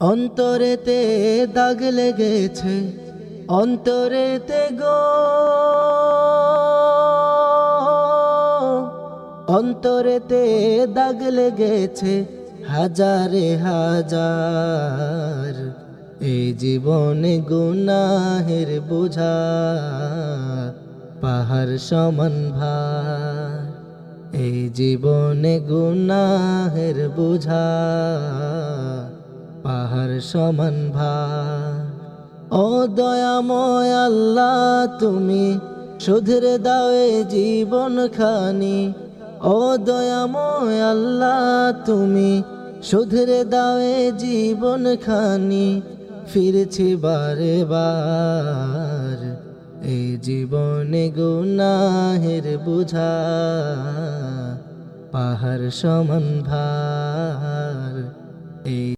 অন্তরেতে দাগ লেগেছে, অন্তরেতে গো, অন্তরেতে দাগ লেগেছে হাজারে হাজার। এই জীবনে গুনাহের বোঝা পাহাড় সমান ভার। এই জীবনে গুনাহের বোঝা পাহাড় সমান ভার। ও দয়াময় আল্লাহ, তুমি শুধরে দাও এ জীবন খানি। ও দয়াময় আল্লাহ, তুমি শুধরে দাও এ জীবন খানি। ফিরছি বারে বার, এই জীবনে গুনাহের বোঝা পাহাড় সমান ভার। এই